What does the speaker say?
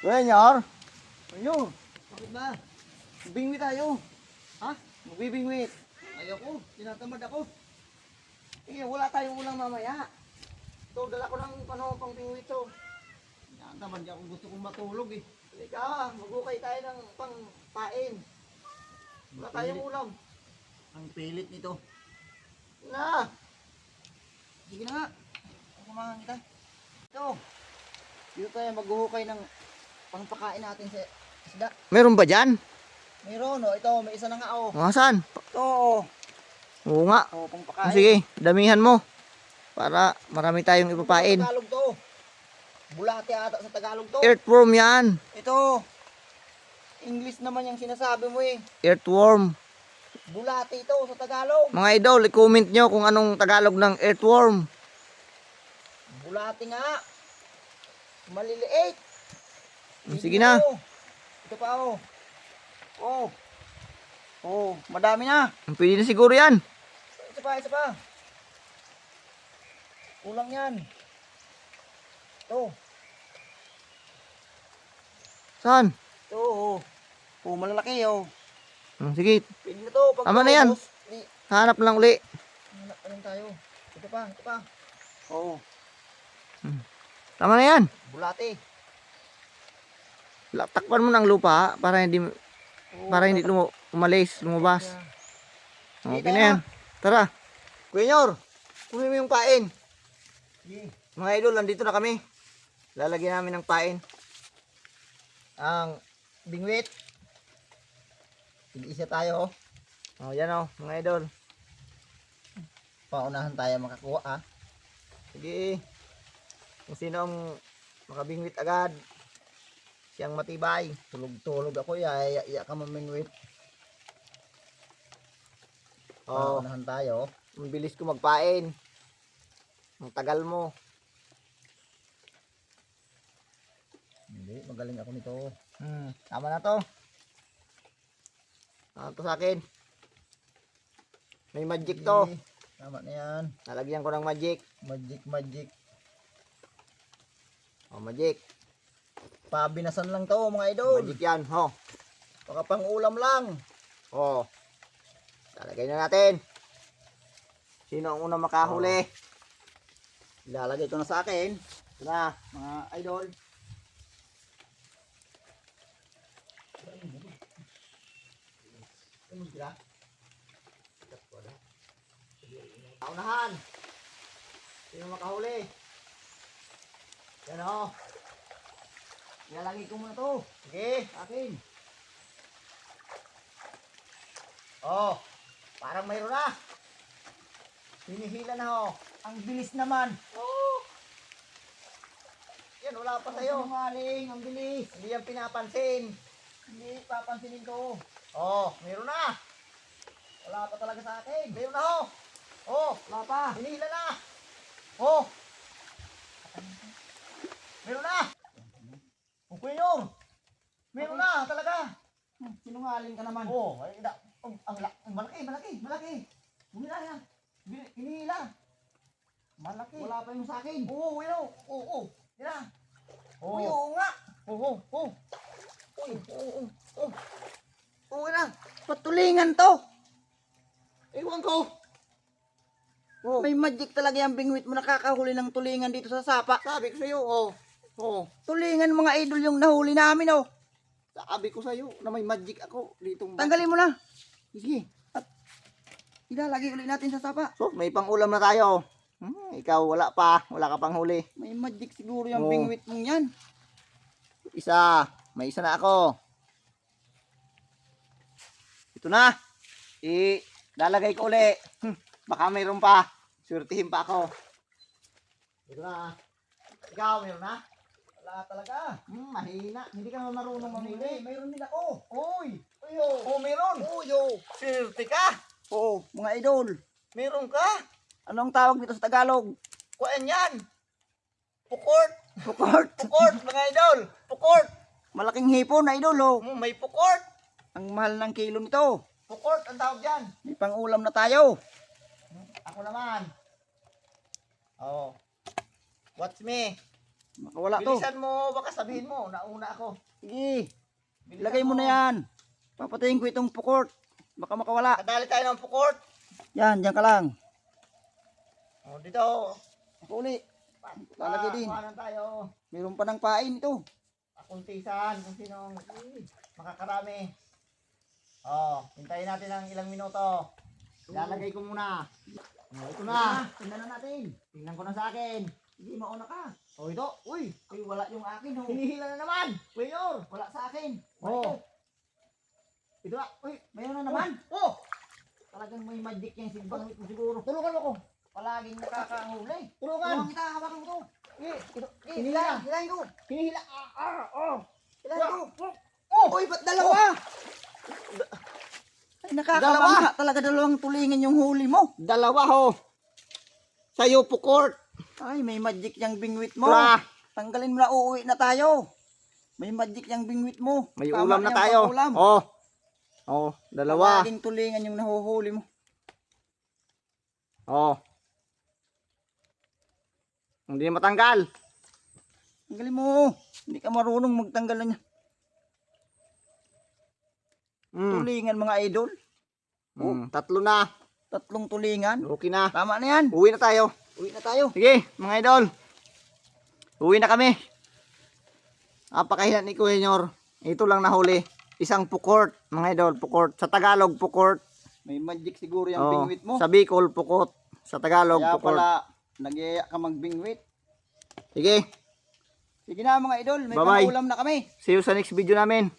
Wenyor? Wenyor? Bakit ba? Bingwit tayo. Ha? Magbibingwit. Ayoko. Tinatamad ako. Eh, wala tayong ulang mamaya. Ito, dala ko ng pang bingwit to. Tinatamad ako. Gusto kong matulog eh. Halika, magukay tayo ng pangpain. Wala tayong ulam. Ang pilit nito. Na! Sige na nga. Kumahan kita. Ito. Dito tayo maghuhukay ng pangpakain natin sa isda. Meron ba dyan? Meron, oh. Ito, may isa na nga, oh. Saan? Ito, oh. Oo nga. Oh, pangpakain. Sige, damihan mo. Para marami tayong ipapain. Sa Tagalog to. Bulate ata sa Tagalog to. Earthworm yan. Ito. English naman yung sinasabi mo eh. Earthworm. Bulate ito sa Tagalog. Mga idol, i-comment nyo kung anong Tagalog ng earthworm. Bulate nga. Maliliit. Sige na. Oh. Ito pa, oh. Oh. Oh, madami na. Pwede na siguro yan. Isa pa, isa pa. Kulang yan. Ito. Saan? Ito, oh. Oh, malalaki, oh. Sige, Pwede na to. Pag tama na yan. naubos, hanap lang uli. hanap pa rin tayo. Ito pa, ito pa. Oo. Tama na yan. Bulate. Takpan mo ng lupa para hindi umalis, lumabas. Sige, Okay na yan. Tara. Kuya, kunin mo yung pain. Mga idol, nandito na kami. Lalagyan namin ng pain. Ang bingwit. Isa tayo, oh. Oh, yan oh, mga idol. Paunahan tayo makakuha, ah. Sige. Kung sino ang makabingwit agad, siyang matibay. Tulog-tulog ako, iya ka mamingwit. Oh, Paunahan tayo. ang bilis ko magpain. Ang tagal mo. Hindi, magaling ako nito. Tama na to. Tama to sa akin. May magic to. Sige, tama na yan. Nalagyan ko ng magic. Magic. Oh, magic. Pabinasan lang to, mga idol. Magic yan, ho. Baka pang ulam lang. Oh. Lalagay na natin. Sino ang unang makahuli? Ilalagay ko na sa akin, Ito na. mga idol. Paunahan. Sino makahuli? Yan o. Ilalagay ko muna to. Sige. Akin. Oh. Parang mayroon na. Hinihila na ho. Ang bilis naman. Oh. Yan, wala pa sa'yo. Sinungaling, ang bilis. Hindi yan pinapansin. Hindi papansinin ko. Oh, mayroon na. Wala pa talaga sa akin. Mayroon na ho. Oh, Wala pa. hinihila na. Oh. Meron na. O Kuya, meron na talaga. Sinungaling ka naman. Oh, ay, malaki. Humila yan. Hinihila. Malaki. Wala pa yung sa akin. Oo, Kuya. Oo. Yan na. Kuya, Oo. oo nga. Oo. Uy, oo. Oo na. Patulingan to. Ewan ko. Oh, May magic talaga yung bingwit mo, nakakahuli ng tulingan dito sa sapa. sabi ko sa'yo, oh. Oh, Tulingan mga idol yung nahuli namin, oh. sabi ko sa'yo na may magic ako ditong Tanggalin mo na. Sige. Ilalagay ulit natin sa sapa. So, may pang-ulam na tayo. Ikaw wala pa. Wala ka pang huli. May magic siguro yung Oo. bingwit mong yan. Isa. May isa na ako. Ito na. Lalagay ko uli. Baka mayroon pa. Surtihin pa ako. Ito na. Ikaw, mayroon na? Wala talaga. Mahina. Hindi ka naman marunong mamili. Mayroon din ako. Uy. Uyo. Oh, meron. Uyo. Surti ka. Oh, mga idol. Meron ka. Anong tawag dito sa Tagalog? Kuan yan. Pukort. Pukort. Pukort, mga idol. Pukort. Malaking hipon, idol, oh. May pukort. Ang mahal ng kilo nito. Pukort ang tawag dyan. May pang-ulam na tayo. Ako naman. Oh. Watch me. Makawala to. Bilisan mo, baka sabihin mo, nauna ako. Sige. Bilisan Ilagay mo na yan. Papatayin ko itong pukort. Baka makawala. Kadali tayo ng pukort. Yan, diyan ka lang. O, dito. Ako uli. Lalagay din. Kuhanan tayo. Meron pa ng pain ito. Akuntisan kung sinong makakarami. O, hintayin natin ng ilang minuto. Lalagay ko muna. O, ito na. Tingnan na natin. Tingnan ko na sa akin. Hindi, mauna ka. O, ito. Uy, Uy, wala yung akin. Oh. hinihila na naman. Mayor. Wala sa akin. O. Ito na. Uy, Mayroon na naman. Oh, Talagang may magic yung silbang ito siguro. tulungan mo ko. Palaging nakakahuli. Tulungan. Tulungan kita, hawakan mo to. Ito. Hinila. Hilahin ko. Hinihila. Hilahin ko. Oh, Uy, ba't dalawa? Ay, nakakalangha talaga dalawang tulingan yung huli mo. dalawa ho. Sa'yo pukort. Ay, may magic yung bingwit mo. Pra. Tanggalin mo na, uuwi na tayo. May magic yung bingwit mo. May Tama ulam na yung tayo. pang-ulam. Oh. Oh, dalawa. Palaging tulingan yung nahuhuli mo. Oh. Hindi matanggal. Tanggalin mo. Hindi ka marunong magtanggal na niya. Tulingan mga idol. Tatlo na. Tatlong tulingan. Okay na. Tama na yan. Uwi na tayo. Uwi na tayo. Sige, mga idol. Uwi na kami. Napakahilan ni Kuya Nyor. Ito lang nahuli. Isang pukort, mga idol. Pukort. Sa Tagalog, pukort. May magic siguro yung Oh, bingwit mo. sa Bicol, pukot. Sa Tagalog, Kaya pukort. pala, nagyaya ka magbingwit. Sige, Sige na mga idol, may Bye-bye. pang-ulam na kami. see you sa next video namin.